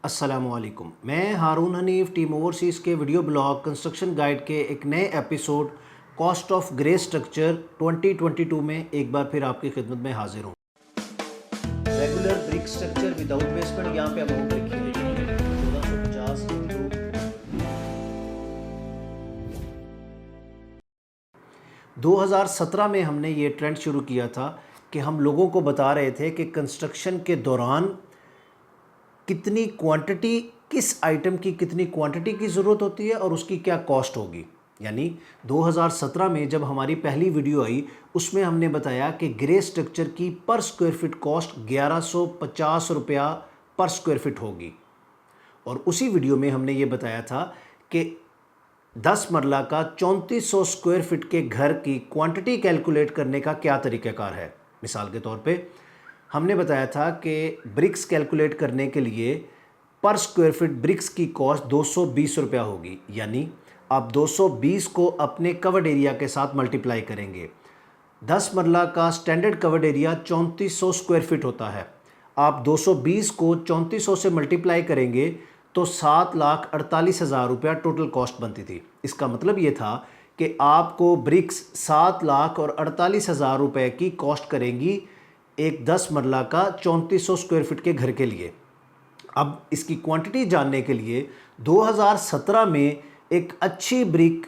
अस्सलामुअलैकुम। मैं हारून Hanif team overseas के वीडियो ब्लॉग कंस्ट्रक्शन गाइड के एक नए episode cost of grey structure 2022 में एक बार फिर आपकी खिदमत में हाजिर हूँ। Regular brick structure without basement, यहाँ पे अमाउंट लिखी है 1450 2017 में हमने ये ट्रेंड शुरू किया था कि हम लोगों को बता रहे थे कि कंस्ट्रक्शन के दौरान कितनी क्वांटिटी, किस आइटम की कितनी क्वांटिटी की ज़रूरत होती है और उसकी क्या कॉस्ट होगी। यानी 2017 में जब हमारी पहली वीडियो आई उसमें हमने बताया कि ग्रे स्ट्रक्चर की पर स्क्वायर फीट कॉस्ट 1150 रुपया पर स्क्वायर फीट होगी। और उसी वीडियो में हमने ये बताया था कि 10 मरला का 3400 स्क्वायर फीट के घर की क्वांटिटी कैलकुलेट करने का क्या तरीक़ाकार है। मिसाल के तौर पे हमने बताया था कि ब्रिक्स कैलकुलेट करने के लिए पर स्क्वायर फीट ब्रिक्स की कॉस्ट 220 रुपया होगी। यानी आप 220 को अपने कवर्ड एरिया के साथ मल्टीप्लाई करेंगे। 10 मरला का standard covered area 3400 square feet होता है। आप 220 को 3400 से मल्टीप्लाई करेंगे तो 7,48,000 रुपया टोटल कॉस्ट बनती थी। इसका मतलब ये था कि आपको ब्रिक्स 7,48,000 रुपये की कॉस्ट करेंगी एक 10 मरला का 3400 स्क्वायर फीट के घर के लिए। अब इसकी क्वांटिटी जानने के लिए 2017 में एक अच्छी ब्रिक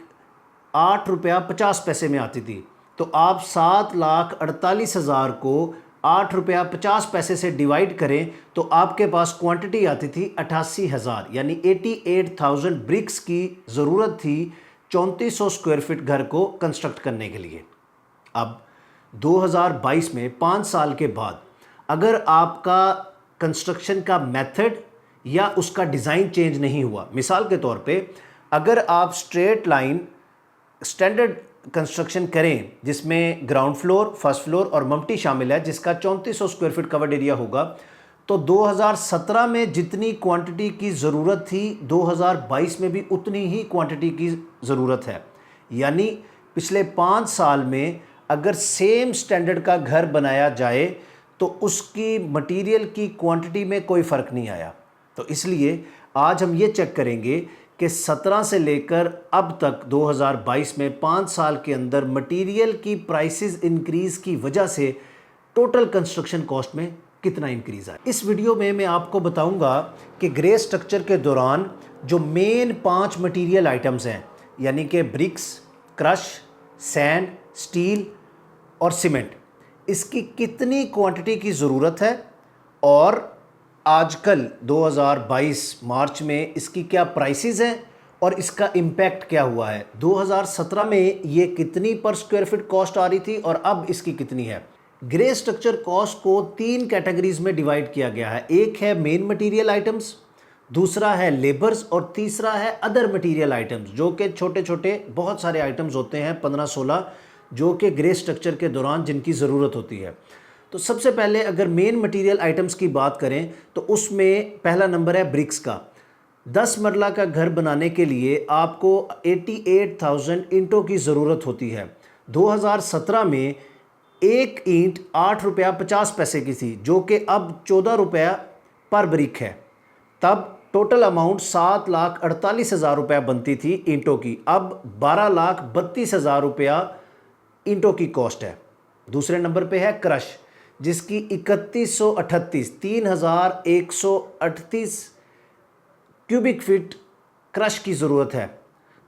8 रुपया 50 पैसे में आती थी। तो आप 7,48,000 को 8 रुपया 50 पैसे से डिवाइड करें तो आपके पास क्वांटिटी आती थी 88,000, यानी 88,000 ब्रिक्स की ज़रूरत थी 3400 स्क्वायर फीट घर को कंस्ट्रक्ट करने के लिए। अब 2022 में 5 साल के बाद अगर आपका कंस्ट्रक्शन का मेथड या उसका डिज़ाइन चेंज नहीं हुआ, मिसाल के तौर पे अगर आप स्ट्रेट लाइन स्टैंडर्ड कंस्ट्रक्शन करें जिसमें ग्राउंड फ्लोर, फर्स्ट फ्लोर और मम्टी शामिल है, जिसका 3400 स्क्वायर फीट कवर्ड एरिया होगा, तो 2017 में जितनी क्वांटिटी की ज़रूरत थी 2022 में भी उतनी ही क्वांटिटी की ज़रूरत है। यानी पिछले 5 साल में अगर सेम स्टैंडर्ड का घर बनाया जाए तो उसकी मटेरियल की क्वांटिटी में कोई फ़र्क नहीं आया। तो इसलिए आज हम ये चेक करेंगे कि 17 से लेकर अब तक 2022 में 5 साल के अंदर मटेरियल की प्राइसेस इंक्रीज़ की वजह से टोटल कंस्ट्रक्शन कॉस्ट में कितना इंक्रीज़ आया। इस वीडियो में मैं आपको बताऊंगा कि ग्रे स्ट्रक्चर के दौरान जो मेन 5 मटेरियल आइटम्स हैं, यानी कि ब्रिक्स, क्रश, सैंड, स्टील और सीमेंट, इसकी कितनी क्वांटिटी की ज़रूरत है और आजकल 2022 मार्च में इसकी क्या प्राइसेस हैं और इसका इम्पैक्ट क्या हुआ है। 2017 में ये कितनी पर स्क्वायर फीट कॉस्ट आ रही थी और अब इसकी कितनी है। ग्रे स्ट्रक्चर कॉस्ट को 3 कैटेगरीज में डिवाइड किया गया है। एक है मेन मटेरियल आइटम्स, दूसरा है लेबर्स और तीसरा है अदर मटेरियल आइटम्स, जो कि छोटे छोटे बहुत सारे आइटम्स होते हैं 15-16 जो कि ग्रे स्ट्रक्चर के दौरान जिनकी ज़रूरत होती है। तो सबसे पहले अगर मेन मटेरियल आइटम्स की बात करें तो उसमें पहला नंबर है ब्रिक्स का। 10 मरला का घर बनाने के लिए आपको 88,000 ईंटों की ज़रूरत होती है। 2017 में एक ईंट 8 रुपया 50 पैसे की थी, जो कि अब 14 रुपया पर ब्रिक है। तब टोटल अमाउंट 7,48,000 रुपया बनती थी ईंटों की, अब 12,32,000 रुपया ईंटों की कॉस्ट है। दूसरे नंबर पे है क्रश, जिसकी 3,138 क्यूबिक फीट क्रश की ज़रूरत है,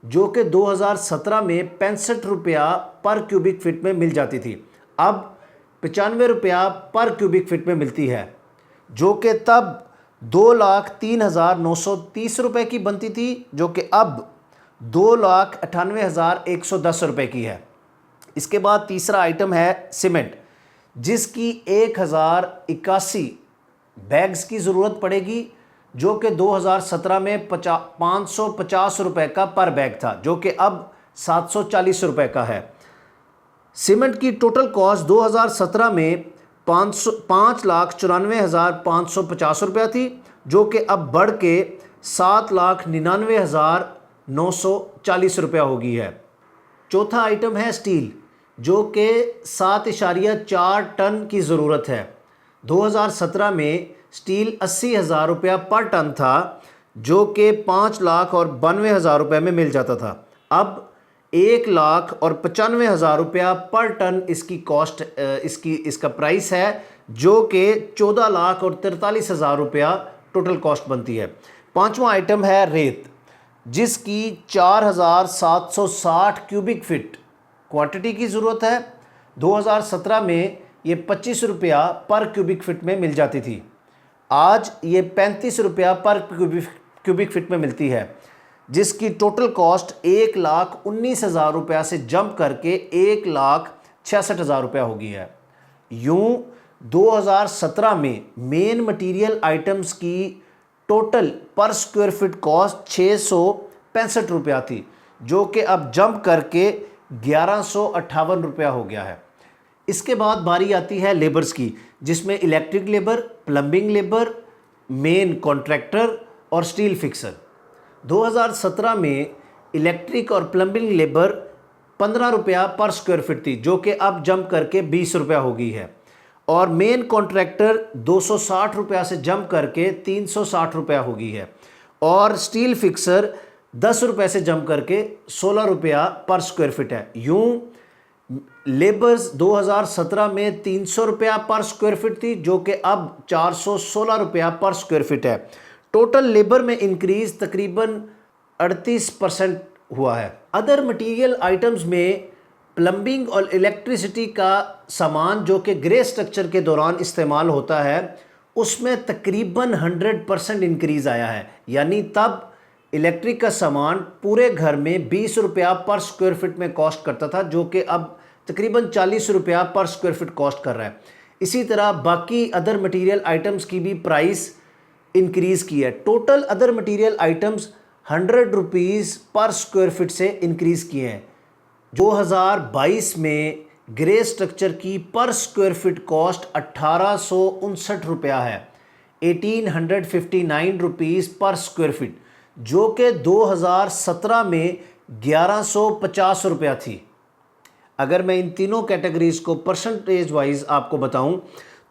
जो कि 2017 में 65 रुपया पर क्यूबिक फीट में मिल जाती थी, अब 95 रुपया पर क्यूबिक फीट में मिलती है, जो कि तब 2,03,930 रुपये की बनती थी, जो कि अब 2,98,110 रुपये की है। इसके बाद तीसरा आइटम है सीमेंट, जिसकी 1,081 बैग्स की ज़रूरत पड़ेगी, जो कि 2017 में 550 रुपये का पर बैग था, जो कि अब 740 रुपये का है। सीमेंट की टोटल कॉस्ट 2017 में 5,94,550 रुपया थी, जो कि अब बढ़ के 7,99,940 रुपया हो गई है। चौथा आइटम है स्टील, जो कि 7.4 टन की ज़रूरत है। 2017 में स्टील 80,000 रुपया पर टन था, जो कि 5,92,000 रुपये में मिल जाता था। अब 1,95,000 रुपया पर टन इसकी कॉस्ट, इसका प्राइस है, जो कि 14,43,000 रुपया टोटल कॉस्ट बनती है। पांचवा आइटम है रेत, जिसकी 4,760 क्यूबिक फीट क्वांटिटी की ज़रूरत है। 2017 में ये 25 रुपया पर क्यूबिक फीट में मिल जाती थी, आज ये 35 रुपया पर क्यूबिक फीट में मिलती है, जिसकी टोटल कॉस्ट 1,19,000 रुपया से जंप करके 1,66,000 रुपया हो गई है। यूं 2017 में मेन मटेरियल आइटम्स की टोटल पर स्क्वायर फीट कॉस्ट 665 रुपया थी, जो कि अब जंप करके 1,158 रुपया हो गया है। इसके बाद बारी आती है लेबर्स की, जिसमें electric labour, plumbing labour, main contractor और स्टील फिक्सर। 2017 में इलेक्ट्रिक और प्लम्बिंग लेबर 15 रुपया पर स्क्वायर फीट थी, जो कि अब जंप करके 20 रुपया हो गई है। और मेन कॉन्ट्रैक्टर 260 रुपया से जंप करके 360 रुपया हो गई है। और स्टील फिक्सर 10 रुपये से जंप करके 16 रुपया पर स्क्वायर फीट है। यूं लेबर्स 2017 में 300 रुपया पर स्क्वायर फीट थी, जो कि अब 416 रुपया पर स्क्वायर फीट है। टोटल लेबर में इंक्रीज तकरीबन 38% हुआ है। अदर मटेरियल आइटम्स में प्लम्बिंग और इलेक्ट्रिसिटी का सामान, जो कि ग्रे स्ट्रक्चर के दौरान इस्तेमाल होता है, उसमें तकरीबन 100% इंक्रीज आया है। यानी तब इलेक्ट्रिक का सामान पूरे घर में 20 रुपया पर स्क्वायर फीट में कॉस्ट करता था, जो कि अब तकरीबन 40 रुपया पर स्क्वायर फीट कॉस्ट कर रहा है। इसी तरह बाकी अदर मटेरियल आइटम्स की भी प्राइस इंक्रीज़ की है। Total other material items 100 rupees पर स्क्वायर फीट से इंक्रीज़ किए हैं। 2022 में ग्रे स्ट्रक्चर की पर स्क्वायर फीट कॉस्ट 1,859 रुपया है, 1,859 रुपीज़ पर स्क्वायर फीट, जो कि 2017 में 1,150 रुपया थी। अगर मैं इन तीनों कैटेगरीज को परसेंटेज वाइज आपको बताऊं,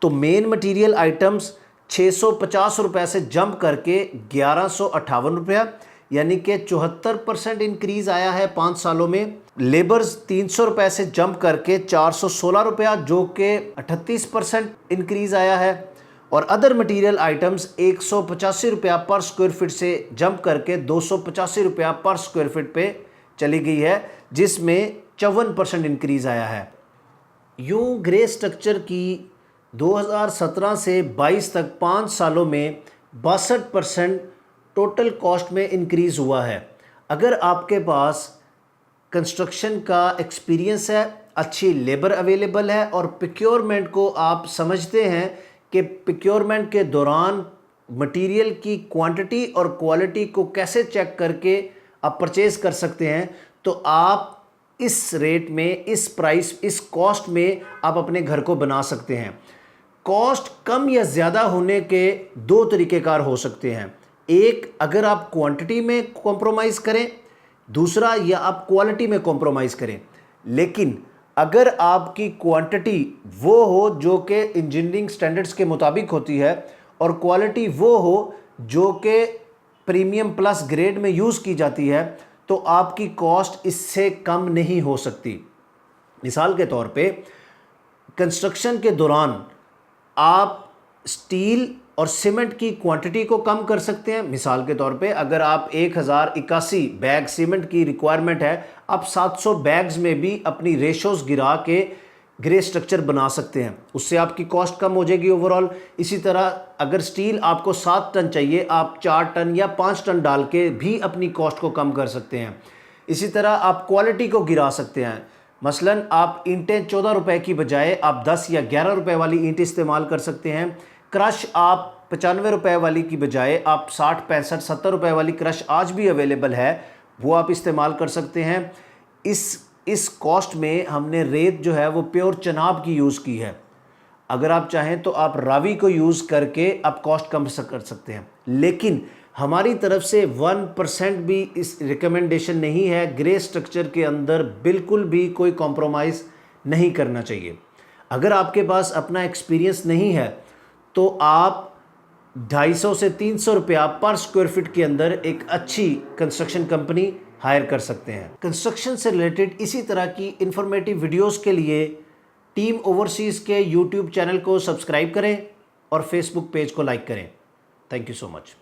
तो मेन मटेरियल आइटम्स 650 रुपये से जंप करके 1,158 रुपया, यानी कि 74% इंक्रीज़ आया है 5 सालों में। लेबर्स 300 रुपये से जंप करके 416 रुपया, जो कि 38% इंक्रीज़ आया है। और अदर मटेरियल आइटम्स 185 रुपया पर स्क्वायर फीट से जंप करके 285 रुपया पर स्क्वायर फीट पे चली गई है, जिसमें 54% इंक्रीज़ आया है। यूं ग्रे स्ट्रक्चर की 2017 से 22 तक 5 सालों में 62% टोटल कॉस्ट में इंक्रीज़ हुआ है। अगर आपके पास कंस्ट्रक्शन का एक्सपीरियंस है, अच्छी लेबर अवेलेबल है और प्रोक्योरमेंट को आप समझते हैं कि प्रोक्योरमेंट के दौरान मटेरियल की क्वांटिटी और क्वालिटी को कैसे चेक करके आप परचेज कर सकते हैं, तो आप इस रेट में, इस प्राइस, इस कॉस्ट में आप अपने घर को बना सकते हैं। कॉस्ट कम या ज़्यादा होने के दो तरीक़ेकार हो सकते हैं। एक, अगर आप क्वांटिटी में कॉम्प्रोमाइज़ करें, दूसरा या आप क्वालिटी में कॉम्प्रोमाइज़ करें। लेकिन अगर आपकी क्वांटिटी वो हो जो कि इंजीनियरिंग स्टैंडर्ड्स के मुताबिक होती है और क्वालिटी वो हो जो कि प्रीमियम प्लस ग्रेड में यूज़ की जाती है, तो आपकी कॉस्ट इससे कम नहीं हो सकती। मिसाल के तौर पे कंस्ट्रक्शन के दौरान आप स्टील और सीमेंट की क्वांटिटी को कम कर सकते हैं। मिसाल के तौर पे अगर आप 1081 बैग सीमेंट की रिक्वायरमेंट है, आप 700 बैग्स में भी अपनी रेशोज़ गिरा के ग्रे स्ट्रक्चर बना सकते हैं, उससे आपकी कॉस्ट कम हो जाएगी ओवरऑल। इसी तरह अगर स्टील आपको 7 टन चाहिए, आप 4 टन या 5 टन डाल के भी अपनी कॉस्ट को कम कर सकते हैं। इसी तरह आप क्वालिटी को गिरा सकते हैं। मसलन आप ईंटें 14 रुपए की बजाय आप 10 या 11 रुपए वाली ईंट इस्तेमाल कर सकते हैं। क्रश आप 95 रुपए वाली की बजाय आप 60, 65, 70 रुपए वाली क्रश आज भी अवेलेबल है, वो आप इस्तेमाल कर सकते हैं। इस कॉस्ट में हमने रेत जो है वो प्योर चनाब की यूज़ की है। अगर आप चाहें तो आप रावी को यूज़ करके आप कॉस्ट कम कर सकते हैं, लेकिन हमारी तरफ से 1% भी इस रिकमेंडेशन नहीं है। ग्रे स्ट्रक्चर के अंदर बिल्कुल भी कोई कॉम्प्रोमाइज़ नहीं करना चाहिए। अगर आपके पास अपना एक्सपीरियंस नहीं है तो आप 250 से 300 रुपया पर स्क्वायर फीट के अंदर एक अच्छी कंस्ट्रक्शन कंपनी हायर कर सकते हैं। कंस्ट्रक्शन से रिलेटेड इसी तरह की इंफॉर्मेटिव वीडियोस के लिए टीम ओवरसीज़ के यूट्यूब चैनल को सब्सक्राइब करें और फेसबुक पेज को लाइक करें। Thank you so much.